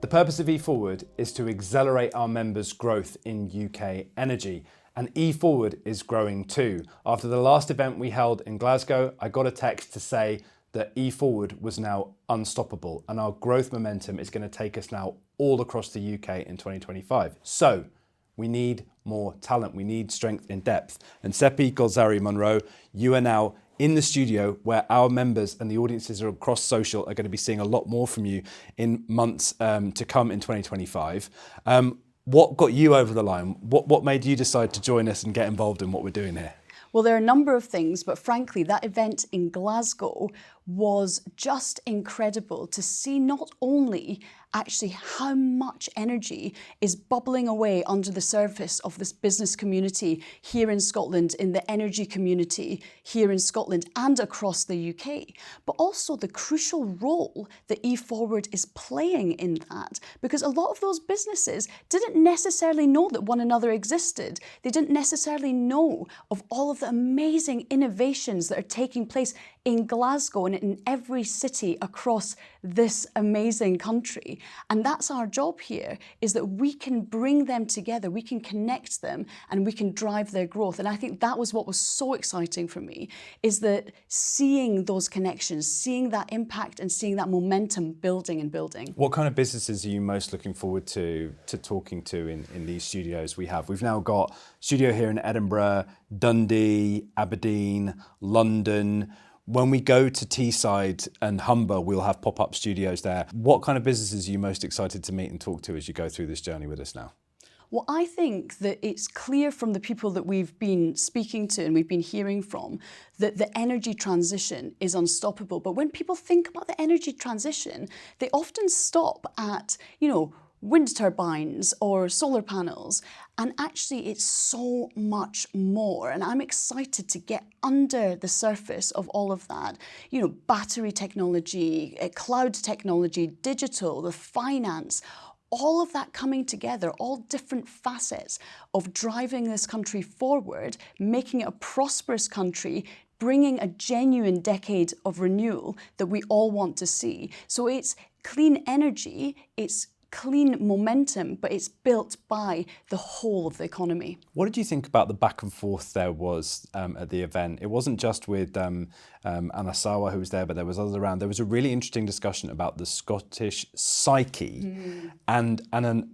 purpose of E-FWD is to accelerate our members' growth in UK energy. And E-FWD is growing too. After the last event we held in Glasgow, I got a text to say that E-FWD was now unstoppable and our growth momentum is going to take us now all across the UK in 2025. So we need more talent, we need strength in depth. And Sepi Golzari-Munro, you are now in the studio where our members and the audiences across social are going to be seeing a lot more from you in months to come in 2025. What got you over the line? What made you decide to join us and get involved in what we're doing here? Well, there are a number of things, but frankly, that event in Glasgow was just incredible to see not only actually how much energy is bubbling away under the surface of this business community here in Scotland, in the energy community here in Scotland and across the UK, but also the crucial role that E-FWD is playing in that, because a lot of those businesses didn't necessarily know that one another existed. They didn't necessarily know of all of the amazing innovations that are taking place in Glasgow and in every city across this amazing country. And that's our job here, is that we can bring them together, we can connect them, and we can drive their growth. And I think that was what was so exciting for me, is that seeing those connections, seeing that impact and seeing that momentum building and building. What kind of businesses are you most looking forward to talking to in these studios we have? We've now got studio here in Edinburgh, Dundee, Aberdeen, London. When we go to Teesside and Humber, we'll have pop-up studios there. What kind of businesses are you most excited to meet and talk to as you go through this journey with us now? Well, I think that it's clear from the people that we've been speaking to and we've been hearing from that the energy transition is unstoppable. But when people think about the energy transition, they often stop at, wind turbines or solar panels. And actually it's so much more. And I'm excited to get under the surface of all of that. Battery technology, cloud technology, digital, the finance, all of that coming together, all different facets of driving this country forward, making it a prosperous country, bringing a genuine decade of renewal that we all want to see. So it's clean energy, it's clean momentum, but it's built by the whole of the economy. What did you think about the back and forth there was at the event? It wasn't just with Anasawa who was there, but there was others around. There was a really interesting discussion about the Scottish psyche and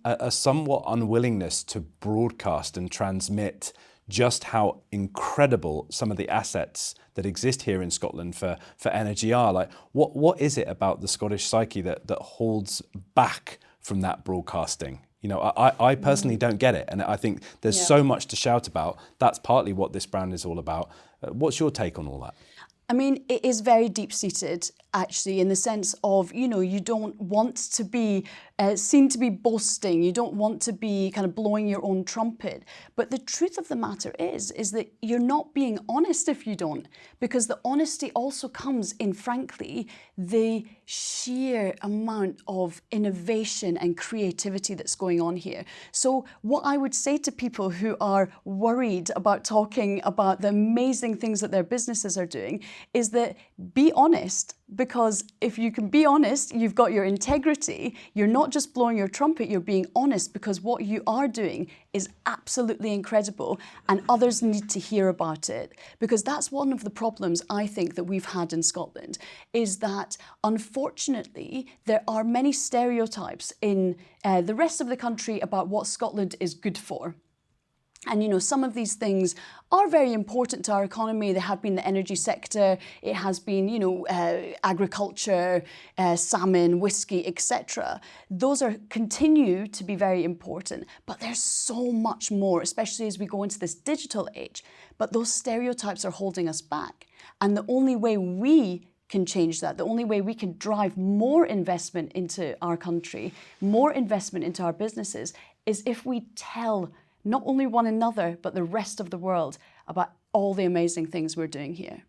a somewhat unwillingness to broadcast and transmit just how incredible some of the assets that exist here in Scotland for energy are. Like, what is it about the Scottish psyche that holds back from that broadcasting? I personally don't get it. And I think there's so much to shout about. That's partly what this brand is all about. What's your take on all that? I mean, it is very deep-seated, actually, in the sense of, you don't want to be seen to be boasting. You don't want to be kind of blowing your own trumpet. But the truth of the matter is that you're not being honest if you don't, because the honesty also comes in, frankly, the sheer amount of innovation and creativity that's going on here. So what I would say to people who are worried about talking about the amazing things that their businesses are doing is that be honest, because if you can be honest, you've got your integrity, you're not just blowing your trumpet, you're being honest, because what you are doing is absolutely incredible and others need to hear about it. Because that's one of the problems I think that we've had in Scotland, is that unfortunately there are many stereotypes in the rest of the country about what Scotland is good for. And some of these things are very important to our economy. They have been the energy sector, it has been, agriculture, salmon, whiskey, etc. Those continue to be very important, but there's so much more, especially as we go into this digital age. But those stereotypes are holding us back. And the only way we can change that, the only way we can drive more investment into our country, more investment into our businesses, is if we tell not only one another, but the rest of the world about all the amazing things we're doing here.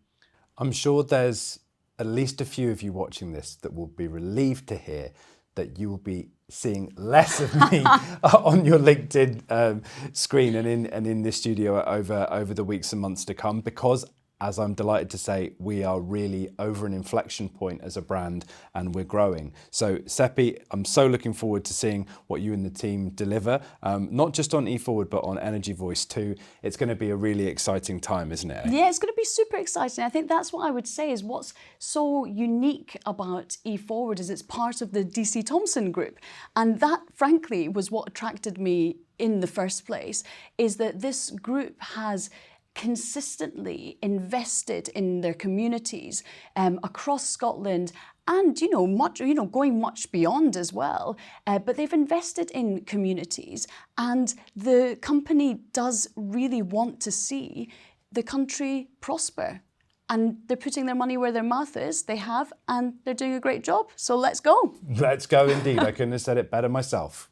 I'm sure there's at least a few of you watching this that will be relieved to hear that you will be seeing less of me on your LinkedIn screen and in this studio over the weeks and months to come, because as I'm delighted to say, we are really over an inflection point as a brand and we're growing. So Sepi, I'm so looking forward to seeing what you and the team deliver, not just on E-FWD, but on Energy Voice too. It's going to be a really exciting time, isn't it? Yeah, it's going to be super exciting. I think that's what I would say is what's so unique about E-FWD is it's part of the DC Thomson Group. And that, frankly, was what attracted me in the first place, is that this group has consistently invested in their communities across Scotland and going much beyond as well. But they've invested in communities, and the company does really want to see the country prosper. And they're putting their money where their mouth is. They have, and they're doing a great job. So let's go. Let's go indeed. I couldn't have said it better myself.